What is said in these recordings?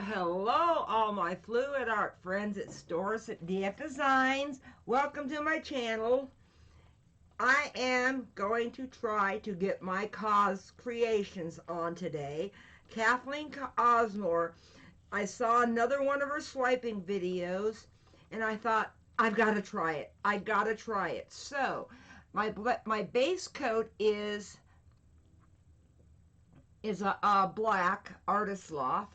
Hello, all my fluid art friends. It's Doris at DFDesigns. Welcome to my channel. I am going to try to get my cause creations on today. Kathleen Osmore, I saw another one of her swiping videos, and I thought, I've got to try it. I got to try it. So, my base coat is a black Artist Loft.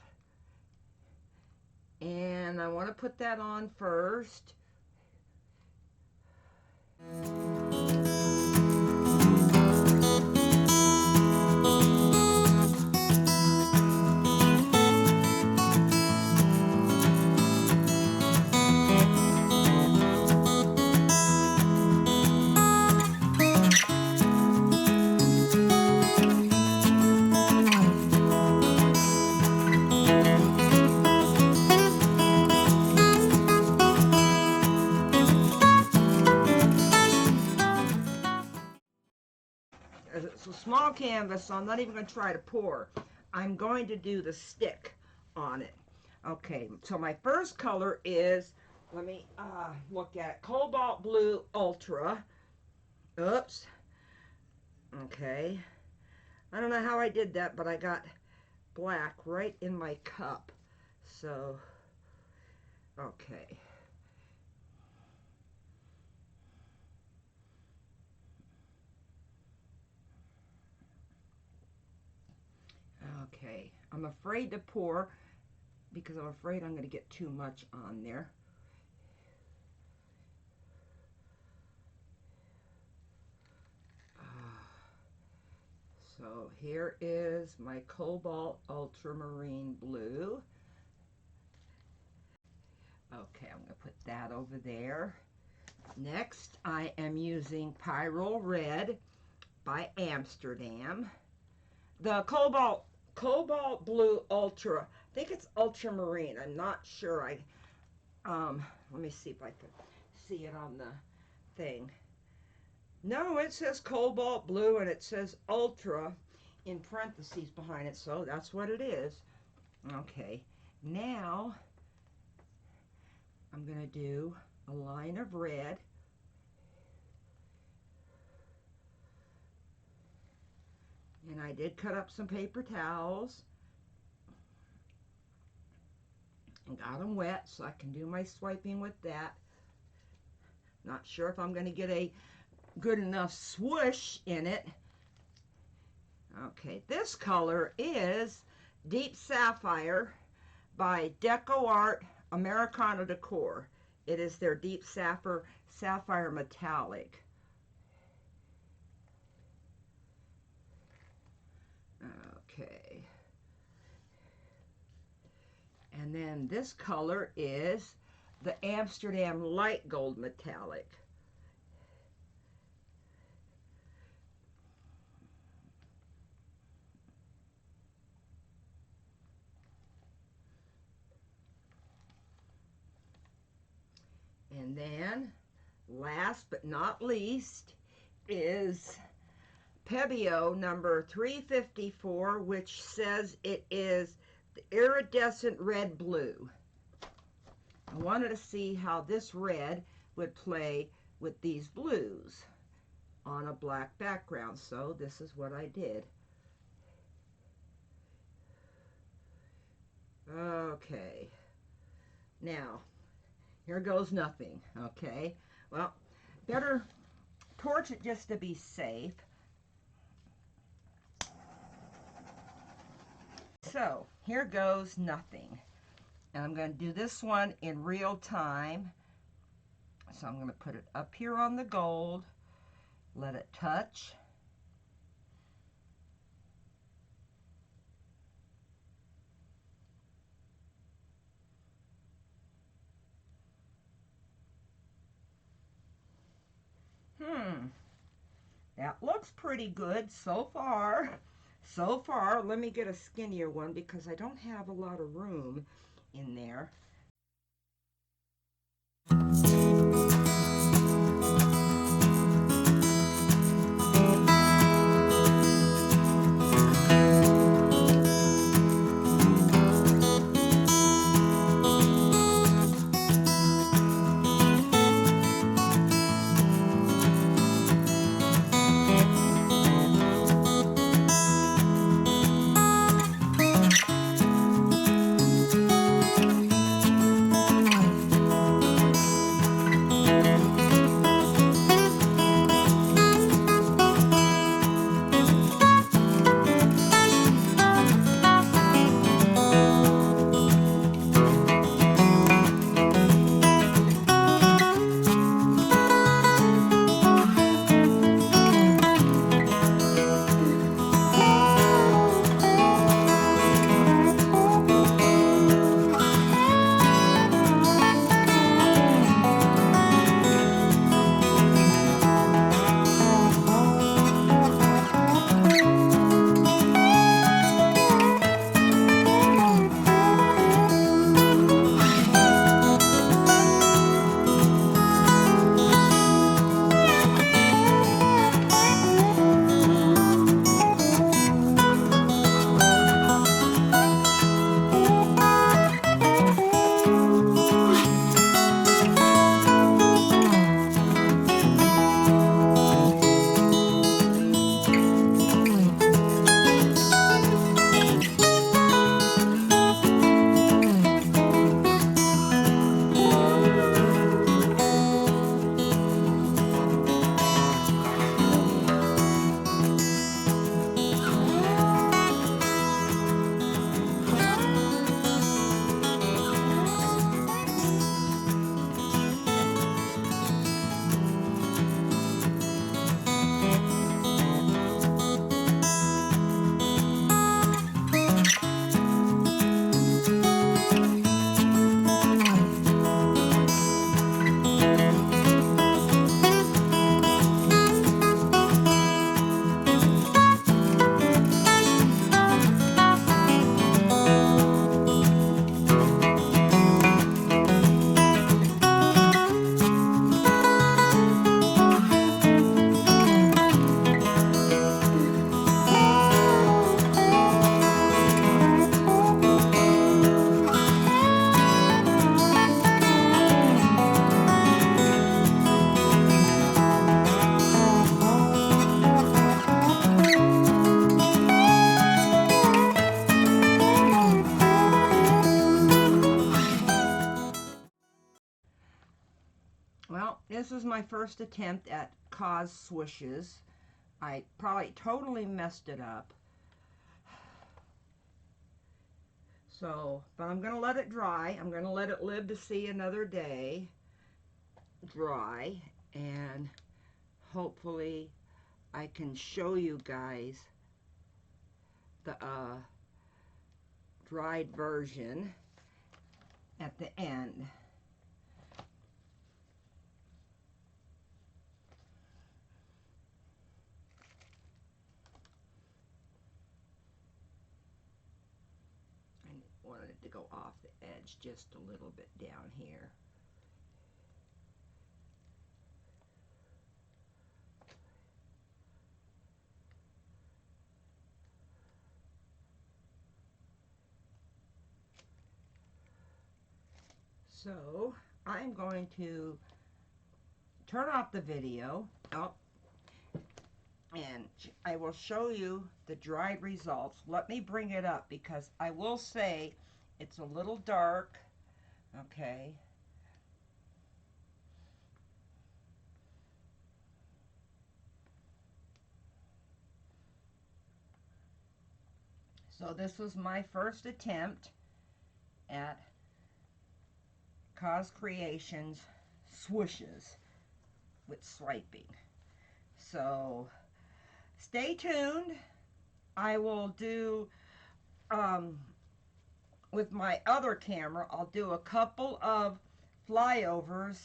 And I want to put that on first. It's a small canvas, so I'm not even going to try to pour. I'm going to do the stick on it. Okay, so my first color is, let me look at it, Cobalt Blue Ultra. Oops. Okay. I don't know how I did that, but I got black right in my cup. So, okay. Okay, I'm afraid to pour because I'm afraid I'm going to get too much on there. So here is my Cobalt Ultramarine Blue. Okay, I'm going to put that over there. Next, I am using Pyrrole Red by Amsterdam. The Cobalt Blue Ultra, I think it's Ultramarine. I'm not sure. Let me see if I can see it on the thing. No, it says Cobalt Blue and it says Ultra in parentheses behind it, so that's what it is. Okay, now I'm going to do a line of red. And I did cut up some paper towels and got them wet so I can do my swiping with that. Not sure if I'm going to get a good enough swoosh in it. Okay, this color is Deep Sapphire by Deco Art Americana Decor. It is their Deep Sapphire Metallic. Okay. And then this color is the Amsterdam Light Gold Metallic. And then, last but not least, is Pebeo number 354, which says it is the iridescent red blue. I wanted to see how this red would play with these blues on a black background, so this is what I did. Okay, now here goes nothing. Okay, well, better torch it just to be safe. So here goes nothing, and I'm going to do this one in real time. So I'm going to put it up here on the gold, let it touch. That looks pretty good so far. So far, let me get a skinnier one because I don't have a lot of room in there. Well, this is my first attempt at cause swooshes. I probably totally messed it up. So, but I'm going to let it dry. I'm going to let it live to see another day dry, and hopefully I can show you guys the dried version at the end. I wanted it to go off the edge just a little bit down here. So I'm going to turn off the video. And I will show you the dried results. Let me bring it up because I will say it's a little dark. Okay. So this was my first attempt at Cause Creations swooshes with swiping. So stay tuned. I will do with my other camera, I'll do a couple of flyovers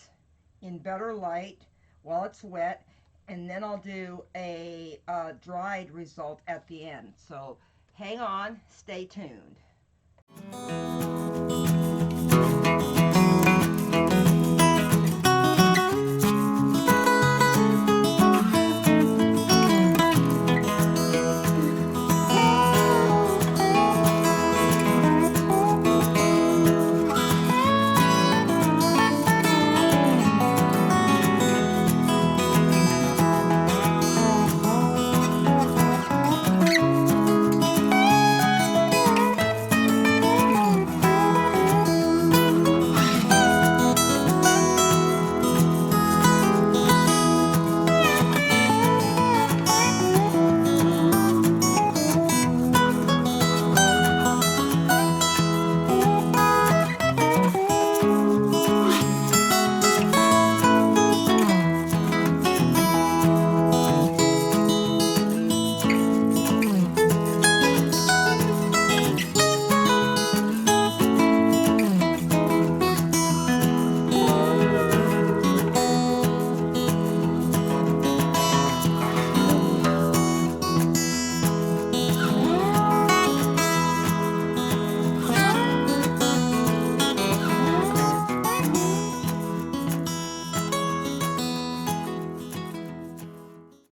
in better light while it's wet, and then I'll do a dried result at the end. So hang on, stay tuned.